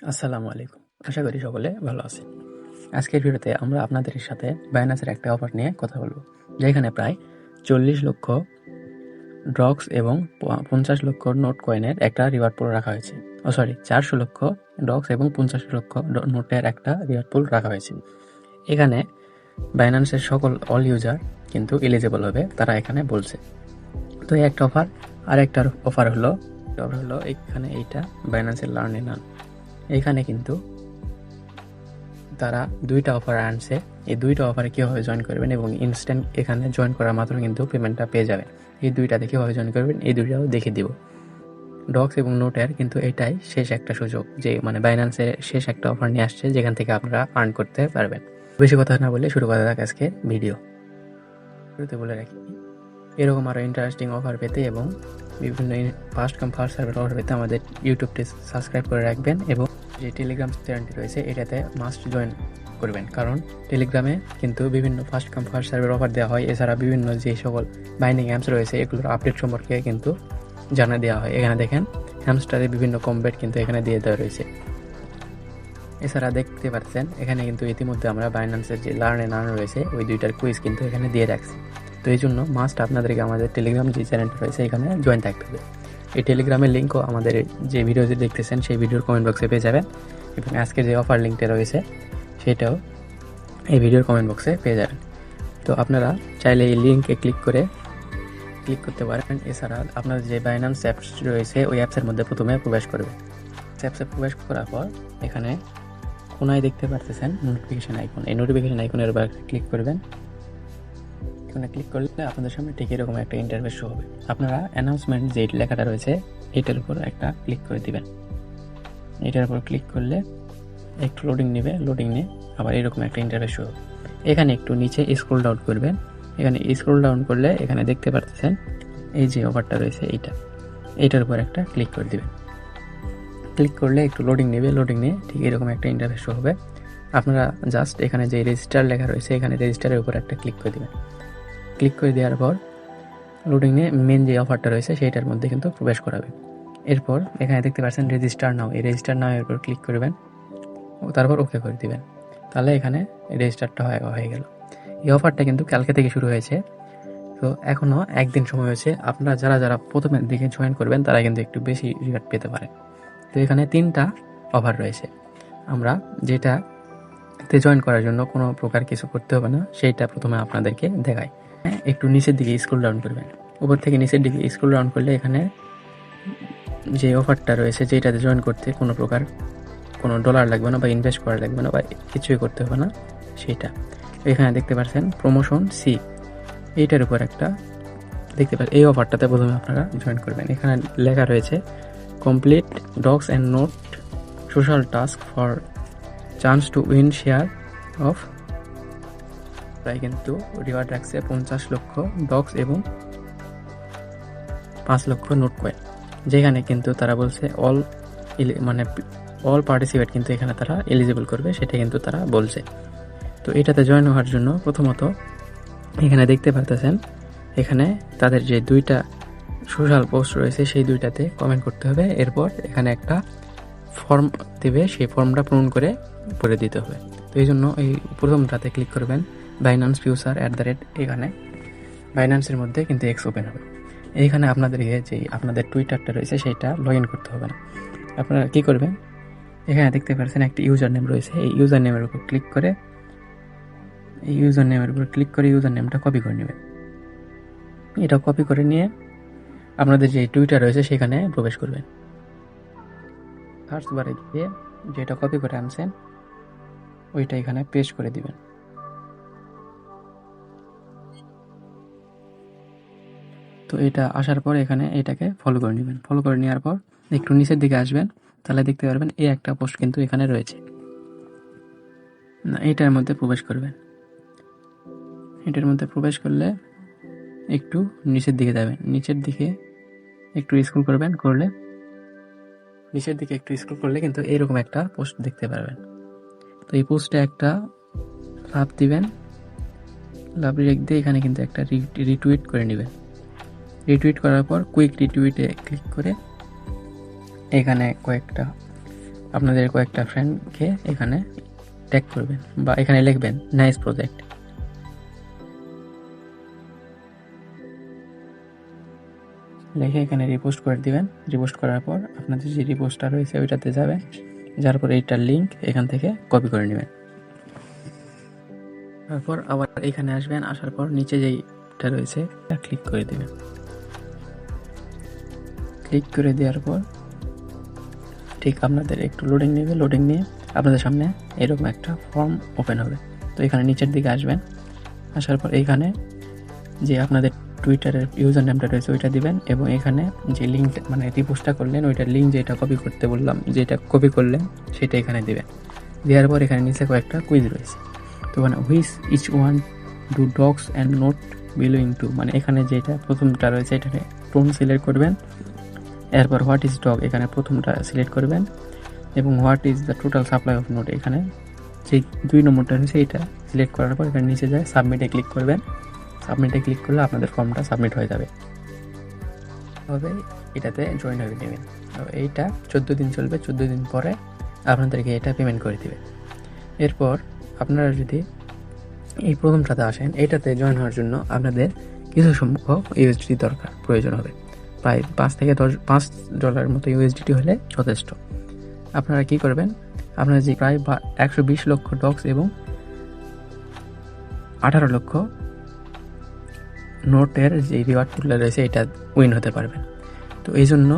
আসসালামু আলাইকুম। আশা করি সকলে ভালো আছেন। আজকের ভিডিওতে আমরা আপনাদের সাথে বাইন্যান্সের একটা অফার নিয়ে কথা বলবো, যেখানে প্রায় 40 লক্ষ ড্রক্স এবং 50 লক্ষ নোট কয়েনের একটা রিওয়ার্ড পুল রাখা হয়েছে। 400 লক্ষ ড্রক্স এবং 50 লক্ষ নোটের একটা রিওয়ার্ড পুল রাখা হয়েছে। এখানে বাইন্যান্সের সকল অল ইউজার কিন্তু এলিজেবল হবে, তারা এখানে বলছে। তো এই একটা অফার। আর একটা অফার হলো এখানে এইটা বাইন্যান্সের লার্ন এন্ড আর্ন। এখানে কিন্তু তারা দুইটা অফার আনছে। এই দুইটা অফারে কীভাবে জয়েন করবেন এবং ইনস্ট্যান্ট এখানে জয়েন করার মাত্র কিন্তু পেমেন্টটা পেয়ে যাবেন। এই দুইটাতে কীভাবে জয়েন করবেন এই দুইটাও দেখে দিব। ডক্স এবং নোটের কিন্তু এটাই শেষ একটা সুযোগ, যে বাইন্যান্সের শেষ একটা অফার নিয়ে আসছে, যেখান থেকে আপনারা আর্ন করতে পারবেন। বেশি কথা না বলে শুরু করা যাক আজকে ভিডিও। শুরুতে বলে রাখি, এরকম আরও ইন্টারেস্টিং অফার পেতে এবং বিভিন্ন ফার্স্ট কাম ফার্স্ট সার্ভের অফার পেতে আমাদের ইউটিউবটি সাবস্ক্রাইব করে রাখবেন এবং যে টেলিগ্রাম চ্যানেলটি রয়েছে এটাতে মাস্ট জয়েন করবেন, কারণ টেলিগ্রামে কিন্তু বিভিন্ন ফার্স্ট কাম ফার্স্ট সার্ভের অফার দেওয়া হয়। এছাড়া বিভিন্ন যে সকল বাইন্ডিং অ্যাপস রয়েছে এগুলোর আপডেট সম্পর্কে কিন্তু জানা দেওয়া হয়। এখানে দেখেন হ্যামস্টারে বিভিন্ন কমবেট কিন্তু এখানে দিয়ে দেওয়া রয়েছে। এছাড়া দেখতে পাচ্ছেন এখানে কিন্তু ইতিমধ্যে আমরা বাইন্যান্সের যে লার্ন এন্ড আর্ন রয়েছে ওই দুইটার কুইজ কিন্তু এখানে দিয়ে রাখছি। তো এই জন্য মাস্ট আপনাদেরকে আমাদের টেলিগ্রাম যে চ্যানেলটা রয়েছে এখানে জয়েন থাকতে হবে। এই টেলিগ্রামের লিঙ্কও আমাদের যে ভিডিওটি দেখতেছেন সেই ভিডিওর কমেন্ট বক্সে পেয়ে যাবেন, এবং আজকে যে অফার লিঙ্কটা রয়েছে সেটাও এই ভিডিওর কমেন্ট বক্সে পেয়ে যাবেন। তো আপনারা চাইলে এই লিঙ্কে ক্লিক করতে পারেন। এছাড়া আপনাদের যে বাইন্যান্স অ্যাপস রয়েছে ওই অ্যাপসের মধ্যে প্রথমে প্রবেশ করবে। অ্যাপসে প্রবেশ করার পর এখানে কোনায় দেখতে পারতেছেন নোটিফিকেশন আইকন। এই নোটিফিকেশন আইকনের উপর ক্লিক করবেন। এখানে ক্লিক করলে আপনাদের সামনে ঠিক এরকম একটা ইন্টারফেস শো হবে। আপনারা অ্যানাউন্সমেন্ট যে লেখাটা রয়েছে এটার উপর একটা ক্লিক করে দিবেন। এটার উপর ক্লিক করলে একটু লোডিং নিয়ে আবার এরকম একটা ইন্টারফেস শো হবে। এখানে একটু নিচে স্ক্রল ডাউন করবেন। এখানে স্ক্রল ডাউন করলে এখানে দেখতে পাচ্ছেন এই যে অফারটা রয়েছে এইটার উপর একটা ক্লিক করে দিবেন। ক্লিক করলে একটু লোডিং নিয়ে ঠিক এরকম একটা ইন্টারফেস শো হবে। আপনারা জাস্ট এখানে যে রেজিস্টার লেখা রয়েছে এখানে রেজিস্টারের উপর একটা ক্লিক করে দেবেন। ক্লিক করে দেওয়ার পর লোডিং নিয়ে মেন যে অফারটা রয়েছে সেইটার মধ্যে কিন্তু প্রবেশ করাবে। এরপর এখানে দেখতে পাচ্ছেন রেজিস্টার নাও, এই রেজিস্টার নাও এর উপর ক্লিক করবেন ও তারপর ওকে করে দিবেন। তাহলে এখানে রেজিস্টারটা হয়ে গেল। এই অফারটা কিন্তু কালকে থেকে শুরু হয়েছে, তো এখনও একদিন সময় হয়েছে। আপনারা যারা প্রথমের দিকে জয়েন করবেন তারা কিন্তু একটু বেশি রিওয়ার্ড পেতে পারে। তো এখানে 3টা অফার রয়েছে। আমরা যেটাতে জয়েন করার জন্য কোনো প্রকার কিছু করতে হবে না সেইটা প্রথমে আপনাদেরকে দেখাই। একটু নিচের দিকে স্ক্রল ডাউন করবেন। উপর থেকে নিচের দিকে স্ক্রল ডাউন করলে এখানে যে অফারটা রয়েছে যেটাতে জয়েন করতে কোনো প্রকার কোনো ডলার লাগবে না বা ইনভেস্ট করা লাগবে না বা কিছুই করতে হবে না, সেইটা এখানে দেখতে পাচ্ছেন প্রমোশন সি, এইটার উপর একটা দেখতে পাচ্ছেন। এই অফারটাতে প্রথমে আপনারা জয়েন করবেন। এখানে লেখা রয়েছে complete docs and note social task for chance to win share of. প্রায় কিন্তু রিওয়ার্ড রাখছে 50 লক্ষ ডক্স এবং 5 লক্ষ নোট কয়েন, যেখানে কিন্তু তারা বলছে অল পার্টিসিপেট কিন্তু এখানে তারা এলিজিবল করবে, সেটা কিন্তু তারা বলছে। তো এটাতে জয়েন হওয়ার জন্য প্রথমত এখানে দেখতে পাচ্ছেন এখানে তাদের যে 2টা সোশ্যাল পোস্ট রয়েছে সেই 2টাতে কমেন্ট করতে হবে। এরপর এখানে একটা ফর্ম দেবে, সেই ফর্মটা পূরণ করে পরে দিতে হবে। তো এই জন্য এই প্রথমটাতে ক্লিক করবেন বাইন্যান্স ফিউচার এখানে বাইন্যান্সের মধ্যে কিন্তু এক্স ওপেন হবে। এইখানে আপনাদেরকে যে আপনাদের টুইটারটা রয়েছে সেইটা লগ ইন করতে হবে না। আপনারা কী করবেন, এখানে দেখতে পাচ্ছেন একটা ইউজার নেম রয়েছে, এই ইউজার নেমের উপর ক্লিক করে ইউজার নেমটা কপি করে নেবেন। এটা কপি করে নিয়ে আপনাদের যে টুইটার রয়েছে সেখানে প্রবেশ করবেন। সার্চ বারে গিয়ে যেটা কপি করে আনছেন ওইটা এখানে পেস্ট করে দিবেন। তো এটা আসার পর এখানে এটাকে ফলো করে নেবেন। ফলো করে নেওয়ার পর একটু নিচের দিকে আসবেন, তাহলে দেখতে পারবেন এই একটা পোস্ট কিন্তু এখানে রয়েছে না, এটার মধ্যে প্রবেশ করবেন। এটার মধ্যে প্রবেশ করলে একটু নিচের দিকে যাবেন, নিচের দিকে একটু স্ক্রল করবেন, নিচের দিকে একটু স্ক্রল করলে কিন্তু এরকম একটা পোস্ট দেখতে পারবেন। তো এই পোস্টে একটা লাভ দিবেন, লাভ রেখে এখানে কিন্তু একটা রিটুইট করে নেবেন। রিটুইট করার পর কুইক রিটুইটে ক্লিক করে এখানে কয়েকটা আপনাদের কয়েকটা ফ্রেন্ডকে এখানে ট্যাগ করবেন বা এখানে লিখবেন নাইস প্রজেক্ট। লিখে এখানে রিপোস্ট করে দিবেন। রিপোস্ট করার পর আপনাদের যে রিপোস্টটা রয়েছে ওইটাতে যাবেন, যার পর এইটার লিঙ্ক এখান থেকে কপি করে নেবেন। তারপর আবার এখানে আসবেন, আসার পর নিচে যেইটা রয়েছে ক্লিক করে দেবেন। ক্লিক করে দেওয়ার পর ঠিক আপনাদের একটু লোডিং নেবে, লোডিং নিয়ে আপনাদের সামনে এরকম একটা ফর্ম ওপেন হবে। তো এখানে নিচের দিকে আসবেন, আসার পর এইখানে যে আপনাদের টুইটারের ইউজার নেমটা রয়েছে ওইটা দিবেন এবং এখানে যে লিঙ্ক মানে রিপোস্টটা করলেন ওইটার লিঙ্ক যেটা কপি করতে বললাম, যেটা কপি করলেন সেটা এখানে দিবেন। দেওয়ার পর এখানে নিচে কয়েকটা কুইজ রয়েছে। তো মানে which each one do dogs and not belonging to, মানে এখানে যেটা প্রথমটা রয়েছে এটাকে টোন সিলেক্ট করবেন। এরপর হোয়াট ইজ ডগ এখানে প্রথমটা সিলেক্ট করবেন এবং what is the total supply of note এখানে যে 2 নম্বরটা রয়েছে এটা সিলেক্ট করার পর এখানে নিচে যায় সাবমিটে ক্লিক করবেন। সাবমিটে ক্লিক করলে আপনাদের ফর্মটা সাবমিট হয়ে যাবে, তবে এটাতে জয়েন হয়ে নেবেন। এইটা 14 দিন চলবে, 14 দিন পরে আপনাদেরকে এটা পেমেন্ট করে দেবে। এরপর আপনারা যদি এই প্রথমটাতে আসেন, এটাতে জয়েন হওয়ার জন্য আপনাদের কিছু সংখ্যক ইউএসডি দরকার প্রয়োজন হবে, প্রায় $5 থেকে $10 মতো ইউএসডিটি হলে যথেষ্ট। আপনারা কি করবেন, আপনারা যে প্রায় 120 লক্ষ ডগস এবং 18 লক্ষ নোটের যে রিওয়ার্ড পুলটা রয়েছে এটা উইন হতে পারবেন। তো এই জন্য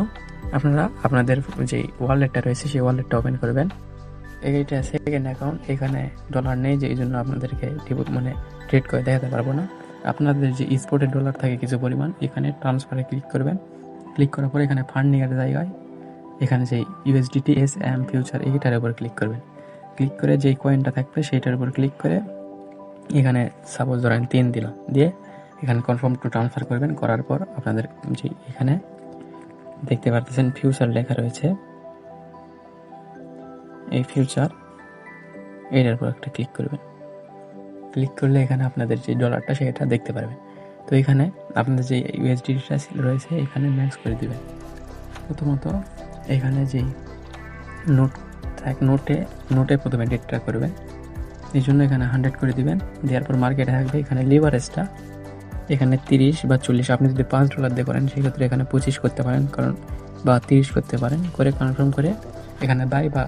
আপনারা আপনাদের যে ওয়ালেটটা রয়েছে সেই ওয়ালেটটা ওপেন করবেন। এইটা সেকেন্ড অ্যাকাউন্ট, এখানে ডলার নেই, যে এই জন্য আপনাদেরকে মানে ট্রেড করে দেখাতে পারবো না। আপনাদের যে স্পোর্টের ডলার থাকে কিছু পরিমাণ, এখানে ট্রান্সফারে ক্লিক করবেন। ক্লিক করার পর এখানে ফান্ডিংয়ের জায়গায় এখানে যে ইউএসডিটি এসএম ফিউচার এইটার উপর ক্লিক করবেন। ক্লিক করে যেই কয়েনটা থাকবে সেইটার উপর ক্লিক করে এখানে সাপোজ ধরেন 3 দিলাম, দিয়ে এখানে কনফার্ম টু ট্রান্সফার করবেন। করার পর আপনাদের যে এখানে দেখতে পারতেছেন ফিউচার লেখা রয়েছে, এই ফিউচার এটার উপর একটা ক্লিক করবেন। ক্লিক করলে এখানে আপনাদের যে ডলারটা সেটা দেখতে পারবেন। তো এখানে আপনাদের যে ইউএসডিটা রয়েছে এখানে ম্যাক্স করে দিবেন। প্রথমত এখানে যে নোটে প্রথমে ডেটটা করবেন, এই জন্য এখানে 100 করে দিবেন। দেওয়ার পর মার্কেটে থাকবে এখানে লিভারেজটা এখানে 30 বা 40, আপনি যদি $5 দিয়ে করেন সেক্ষেত্রে এখানে 25 করতে পারেন, কারণ বা 30 করতে পারেন। করে কনফার্ম করে এখানে বাই বা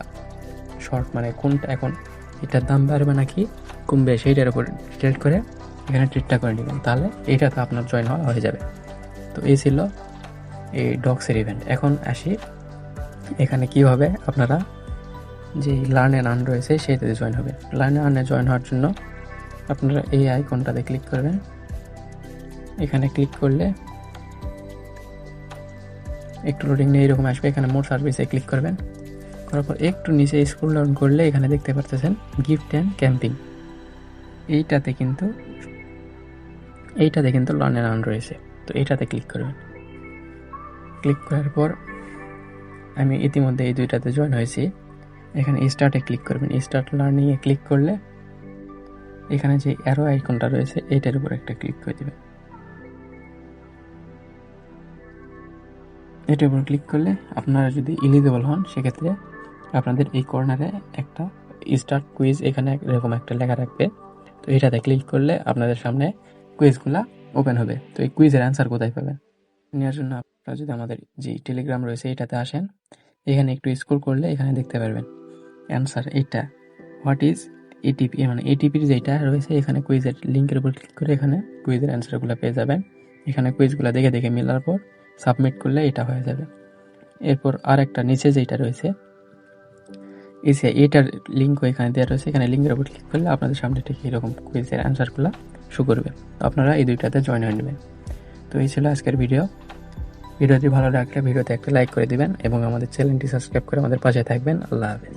শর্ট মানে কোনটা এখন এটার দাম বাড়বে নাকি কমবে সেইটার উপর ট্রেড করে এখানে ট্রেডটা করে নেবেন, তাহলে এইটাতে আপনার জয়েন হওয়া হয়ে যাবে। তো এই ছিল এই ডগসের ইভেন্ট। এখন আসি এখানে কীভাবে আপনারা যে লার্ন অ্যান্ড আর্ন রয়েছে সেইটাতে জয়েন হবে। লার্ন অ্যান্ড আর্নে জয়েন হওয়ার জন্য আপনারা এই আইকনটাতে ক্লিক করবেন। এখানে ক্লিক করলে একটু লোডিং নিয়ে এরকম আসবে, এখানে মোর সার্ভিসে ক্লিক করবেন। করার পর একটু নিচে স্ক্রল ডাউন করলে এখানে দেখতে পারতেছেন গিফট অ্যান্ড ক্যাম্পিং, এইটাতে কিন্তু লার্ন অ্যান্ড আর্ন রয়েছে। তো এইটাতে ক্লিক করবেন। ক্লিক করার পর আমি ইতিমধ্যে এই দুইটাতে জয়েন হয়েছি। এখানে স্টার্টে ক্লিক করবেন। স্টার্ট লার্নিংয়ে ক্লিক করলে এখানে যে অ্যারো আইকনটা রয়েছে এইটার উপর একটা ক্লিক করে দেবেন। এটার উপর ক্লিক করলে আপনারা যদি এলিজিবল হন সেক্ষেত্রে আপনাদের এই কর্নারে একটা স্টার্ট কুইজ এখানে এরকম একটা লেখা রাখবে। তো এটাতে ক্লিক করলে আপনাদের সামনে কুইজগুলা ওপেন হবে। তো এই কুইজের অ্যান্সার কোথায় পাবেন নেওয়ার জন্য আপনারা যদি আমাদের যে টেলিগ্রাম রয়েছে এটাতে আসেন, এখানে একটু স্ক্রল করলে এখানে দেখতে পারবেন অ্যান্সার এইটা হোয়াট ইজ এটিপি, মানে এটিপির যেটা রয়েছে এখানে কুইজের লিঙ্কের উপর ক্লিক করে এখানে কুইজের অ্যান্সারগুলো পেয়ে যাবেন। এখানে কুইজগুলো দেখে মেলার পর সাবমিট করলে এটা হয়ে যাবে। এরপর আর একটা নিচে যেটা রয়েছে এটার লিঙ্কও এখানে দেওয়া রয়েছে, এখানে লিঙ্কের উপর ক্লিক করলে আপনাদের সামনে ঠিক এরকম কুইজের অ্যান্সারগুলো শো করবে। আপনারা এই দুইটাতে জয়েন হয়ে নেবেন। তো এই ছিল আজকের ভিডিওটি ভালো লাগলে ভিডিওতে একটা লাইক করে দিবেন এবং আমাদের চ্যানেলটি সাবস্ক্রাইব করে আমাদের পাশে থাকবেন। আল্লাহ হাফেজ।